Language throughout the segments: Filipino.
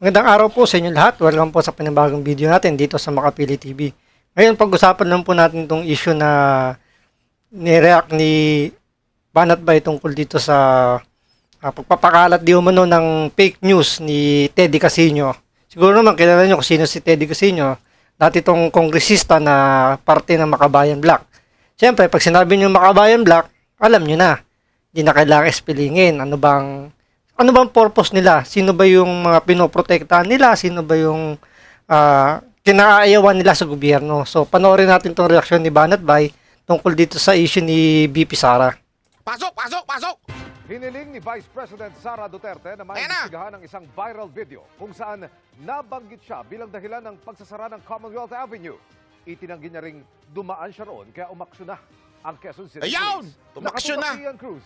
Magandang araw po sa inyo lahat. Welcome po sa panibagong video natin dito sa Makapili TV. Ngayon, pag-usapan lang po natin itong issue na ni-react ni Banat Bay tungkol dito sa pagpapakalat di umano ng fake news ni Teddy Casino. Siguro naman kilala nyo kung sino si Teddy Casino. Dati itong kongresista na parte ng Makabayan Black. Siyempre, pag sinabi nyo Makabayan Black, alam nyo na. Hindi na kailangan spellingin. Ano bang purpose nila? Sino ba yung mga pinoprotektahan nila? Sino ba yung kinaayawan nila sa gobyerno? So, panoorin natin itong reaksyon ni Banat Bay tungkol dito sa issue ni BP Sara. Pasok! Pasok! Pasok! Hiniling ni Vice President Sara Duterte na maimbestigahan ang isang viral video kung saan nabanggit siya bilang dahilan ng pagsasara ng Commonwealth Avenue. Itinanggi niya ring dumaan siya roon kaya umaksyon na ang Quezon City Ayun! Police. Umaksyon na! Nakatutok si Ian Cruz.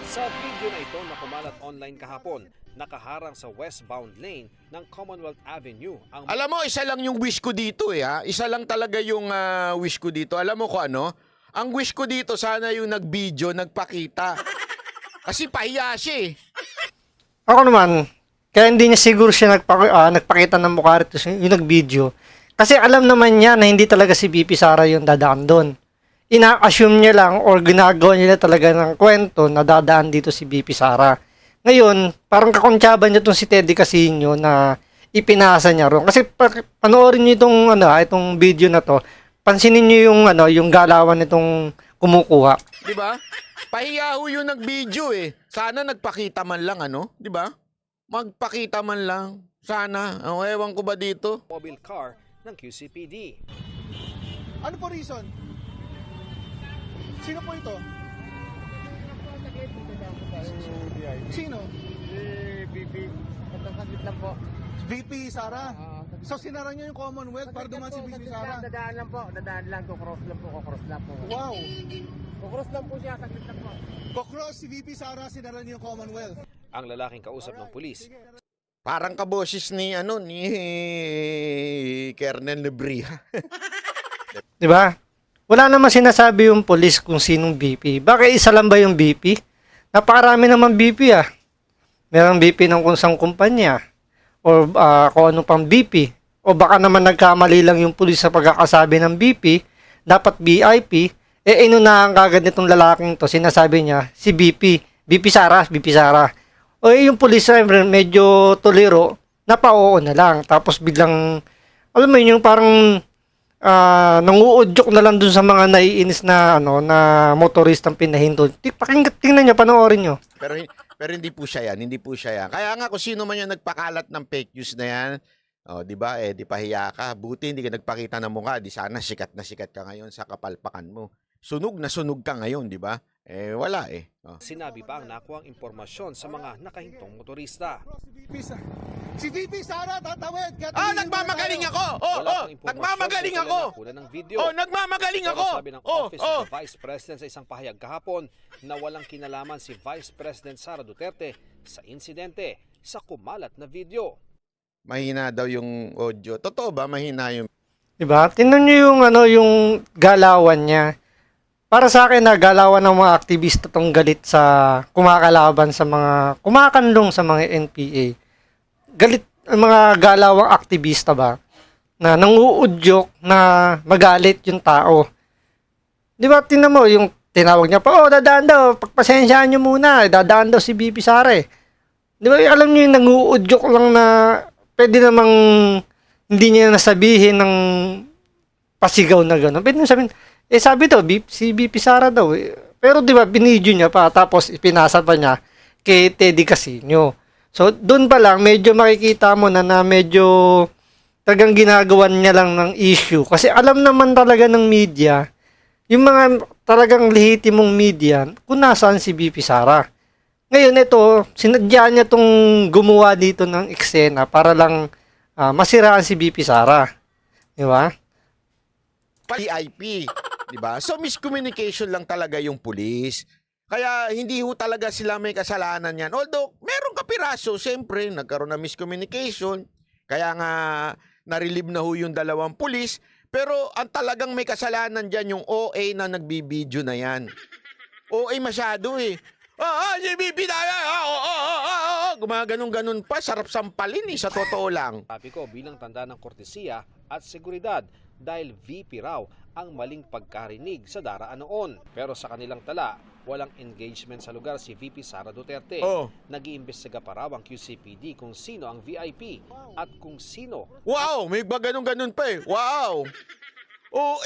Sa video na ito na kumalat online kahapon, nakaharang sa westbound lane ng Commonwealth Avenue ang Alam mo, isa lang yung wish ko dito ha. Isa lang talaga yung wish ko dito. Alam mo ko ano? Ang wish ko dito, sana yung nag-video, nagpakita. Kasi pahiya siya eh. Ako naman, kaya hindi niya siguro siya nagpakita ng mukha rito yung nag-video. Kasi alam naman niya na hindi talaga si BP Sara yung dadaan doon. Ina-assume niya lang or ginagawa niya talaga ng kwento na dadaan dito si BP Sara. Ngayon, parang kakontsaba niya itong si Teddy Casino na ipinasa niya ron. Kasi panoorin niyo itong video na to, pansinin niyo yung galawan nitong kumukuha. 'Di ba? Pahiya ho yung nag-video eh. Sana nagpakita man lang 'di ba? Magpakita man lang. Sana. Ewan ko ba dito? mobile car ng QCPD. Ano po reason? Sino po ito? Sino? BP. Nagkakagit lang po. VP Sara. So sinara niyo yung Commonwealth para dumaan si VP Sara. Dadaan lang po. Dadaan lang. Kukross lang po. Wow. Kukross lang po siya. Saglit lang po. Kokros si VP Sara, sinara niyo yung Commonwealth. Ang lalaking kausap ng pulis, Parang kaboses ni Kernel Lebria. Di ba? Wala naman sinasabi yung police kung sinong BP. Bakit isa lang ba yung BP? Napakarami naman BP ah. Merong BP ng isang kumpanya. O kung ano pang BP. O baka naman nagkamali lang yung police sa pagkakasabi ng BP. Dapat BIP. Inunahan kagad nitong lalaking to. Sinasabi niya, si BP. BP Sara. O yung police medyo tolero. Napa-oo na lang. Tapos biglang, alam mo yun, yung parang nanguudyok na lang dun sa mga naiinis na na motoristang pinahinto. Tingnan niyo, panoorin niyo. Pero hindi po siya yan, Kaya nga kung sino man yung nagpakalat ng fake news na yan, di ba, di pahiya ka. Buti hindi ka nagpakita ng mukha, di sana sikat na sikat ka ngayon sa kapalpakan mo. Sunog na sunog ka ngayon, di ba? Wala eh. sinabi pa ang nakuhang impormasyon sa mga nakahintong motorista. Si VP Sara, tatawid. Nagmamagaling ako! Wala pang impormasyon nagmamagaling sa ako! nakuha ng video. Nagmamagaling Pero ako! sabi ng Office of the Vice President sa isang pahayag kahapon na walang kinalaman si Vice President Sara Duterte sa insidente sa kumalat na video. Mahina daw yung audio. Totoo ba? Mahina yung... Diba? Tingnan niyo yung galawan niya. Para sa akin na galawan ng mga aktivista tong galit sa kumakalaban sa mga kumakandong sa mga NPA. Galit ang mga galawang aktivista ba na nanguudyok na magalit yung tao. 'Di ba? Tingnan mo yung tinawag niya pa, dadaan daw, pagpasensyaan niyo muna, dadaan daw si BP Sara. 'Di ba? Alam niyo yung nanguudyok lang na pwede namang hindi niya nasabihin ng pasigaw na gano'n. Pwede naman sabihin, sabi daw, si BP Sara daw. Pero di ba, binidyo niya pa, tapos ipinasa pa niya kay Teddy Casino. So, doon pa lang, medyo makikita mo na medyo talagang ginagawan niya lang ng issue. Kasi alam naman talaga ng media, yung mga talagang lehitimong media, kung nasaan si BP Sara. Ngayon, ito, sinadya niya itong gumawa dito ng eksena para lang masiraan si BP Sara. Di ba? PIP, di ba? So miscommunication lang talaga yung pulis. Kaya hindi ho talaga sila may kasalanan yan. Although, meron kapiraso, siyempre, nagkaroon ng miscommunication. Kaya nga, narilib na ho yung dalawang pulis. Pero ang talagang may kasalanan dyan yung OA na nagbibideo na yan. OA masyado eh. Si BP na yan. gumaganong-ganon pa. Sarap sampalin sa totoo lang. Sabi ko bilang tanda ng kortesiya at seguridad dahil VP raw ang maling pagkarinig sa daraan noon. Pero sa kanilang tala, walang engagement sa lugar si VP Sara Duterte. Oh. Nag-iimbestiga pa raw ang QCPD kung sino ang VIP at kung sino. Wow, may ganun-ganon pa eh. Wow. Oo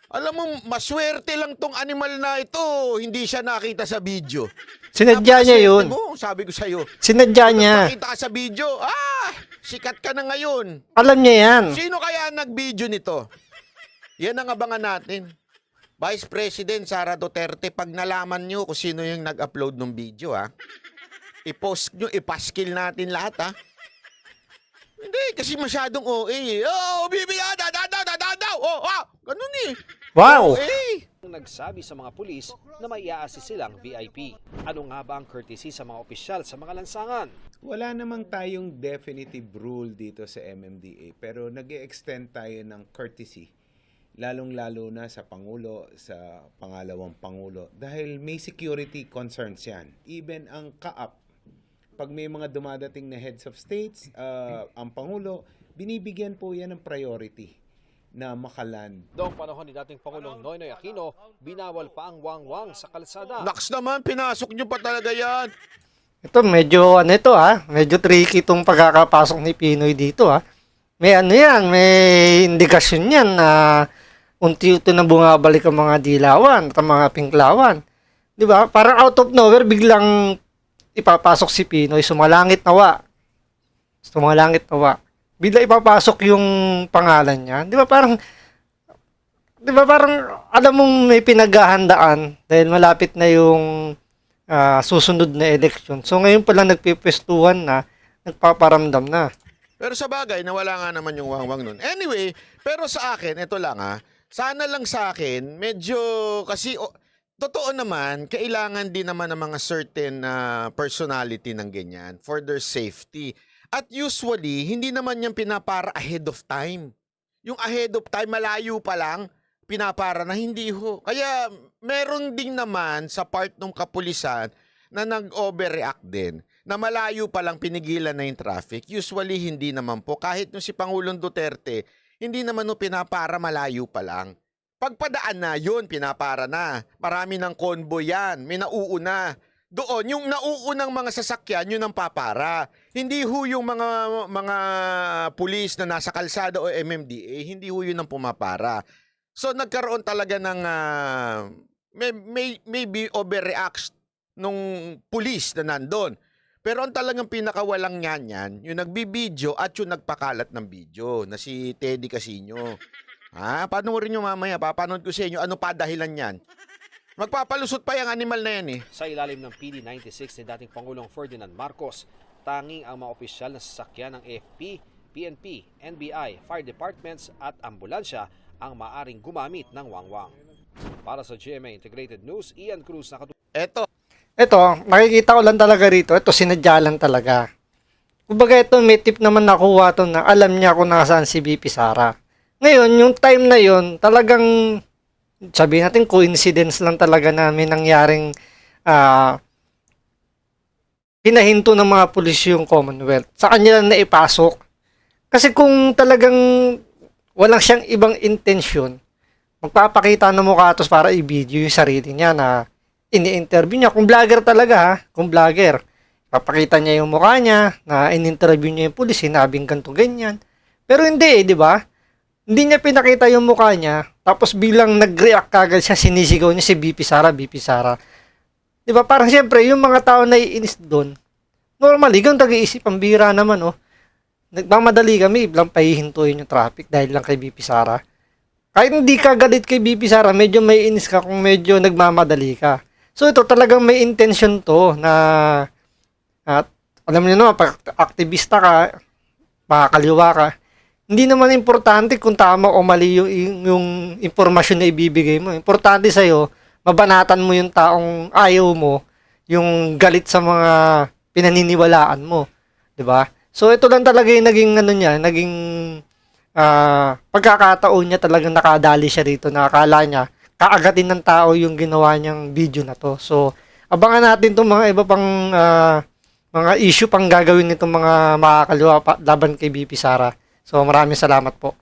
Alam mo, maswerte lang tong animal na ito. Hindi siya nakita sa video. Sinadya niya yun. Mo, sabi ko sa'yo. Sinadya niya. Nakita ka sa video. Sikat ka na ngayon. Alam niya yan. Sino kaya nag-video nito? Yan ang abangan natin. Vice President Sara Duterte, pag nalaman nyo kung sino yung nag-upload ng video, i-post nyo, ipaskil natin lahat, Hindi, kasi masyadong OA. Bibigyan, dadaw. Ganun eh. Wow! Nagsabi sa mga pulis na may i-assist silang VIP. Ano nga ba ang courtesy sa mga opisyal sa mga lansangan? Wala namang tayong definitive rule dito sa MMDA pero nag-extend tayo ng courtesy lalong-lalo na sa Pangulo, sa pangalawang Pangulo dahil may security concerns yan. Even ang kaap, pag may mga dumadating na heads of states, ang Pangulo, binibigyan po yan ng priority na makaland. Noong panahon ni dating Pangulong Noynoy Aquino, binawal pa ang wangwang sa kalsada. Naks naman, pinasok nyo pa talaga yan. Ito medyo medyo tricky itong pagkakapasok ni Pinoy dito May may indikasyon yan na unti-unti na bumabalik ang mga dilawan at ang mga pinklawan. 'Di ba? Parang out of nowhere biglang ipapasok si Pinoy, sumalangit nawa. Bigla ipapasok yung pangalan niya. 'Di ba parang alam mong may pinaghahandaan dahil malapit na yung susunod na election. So ngayon pa lang nagpipwestuhan na, nagpaparamdam na. Pero sa bagay, nawala nga naman yung wangwang nun. Anyway, pero sa akin, ito lang sana lang sa akin, medyo, kasi, totoo naman, kailangan din naman ng mga certain personality ng ganyan for their safety. At usually, hindi naman yan pinapara ahead of time. Yung ahead of time, malayo pa lang, pinapara na hindi ho. Kaya meron din naman sa part ng kapulisan na nag-overreact din. Na malayo pa lang pinigilan na yung traffic. Usually hindi naman po. Kahit nung si Pangulong Duterte, hindi naman no pinapara malayo pa lang. Pagpadaan na yun, pinapara na. Marami ng convoy yan. May nauuna. Doon, yung nauunang mga sasakyan, yun ang papara. Hindi ho yung mga pulis na nasa kalsada o MMDA, hindi ho yun ang pumapara. So nagkaroon talaga ng maybe overreact nung pulis na nandun. Pero ang talagang pinakawalang yan, yung nagbibideo at yung nagpakalat ng video na si Teddy Casino. Panoorin nyo mamaya, papanood ko sa inyo, ano pa dahilan yan. Magpapalusot pa yung animal na yan Sa ilalim ng PD96 ni dating Pangulong Ferdinand Marcos, tanging ang mga opisyal na sasakyan ng AFP, PNP, NBI, fire departments at ambulansya ang maaring gumamit ng wangwang. Para sa GMA Integrated News, Ian Cruz Ito, makikita ko lang talaga rito, ito sinadya lang talaga. Kumbaga ito, may tip naman nakuha to na alam niya kung nasaan si VP Sara. Ngayon, yung time na yon talagang, sabihin natin, coincidence lang talaga na may nangyaring pinahinto ng mga pulis yung Commonwealth. Sa kanya lang naipasok. Kasi kung talagang walang siyang ibang intensyon, magpapakita ng mukha tos para i-video yung sarili niya na ini-interview niya. Kung vlogger talaga kung vlogger, papakita niya yung mukha niya na in-interview niya yung pulis, sinabing ganito ganyan. Pero hindi di ba? Hindi niya pinakita yung mukha niya, tapos bilang nag-react kagad siya, sinisigaw niya si VP Sara, VP Sara. Di ba? Parang siyempre, yung mga tao na iinis doon, normally, ganun tag-iisip, ang bira naman, nagmamadali kami, iblang pahihintuin yung traffic dahil lang kay VP Sara. Kahit hindi ka galit kay VP Sara, medyo may inis ka kung medyo nagmamadali ka. So ito talagang may intention to na alam niyo naman, pag aktivista ka, makakaliwa ka, hindi naman importante kung tama o mali yung impormasyon na ibibigay mo. Importante sa'yo, mabanatan mo yung taong ayaw mo, yung galit sa mga pinaniniwalaan mo. 'Di ba? So ito lang talaga yung naging pagkakataon niya, talagang nakadali siya rito na akala niya kaagatin ng tao yung ginawa niyang video na to. So abangan natin itong mga iba pang mga issue pang gagawin nitong mga makakaliwa laban kay BP Sara. So maraming salamat po.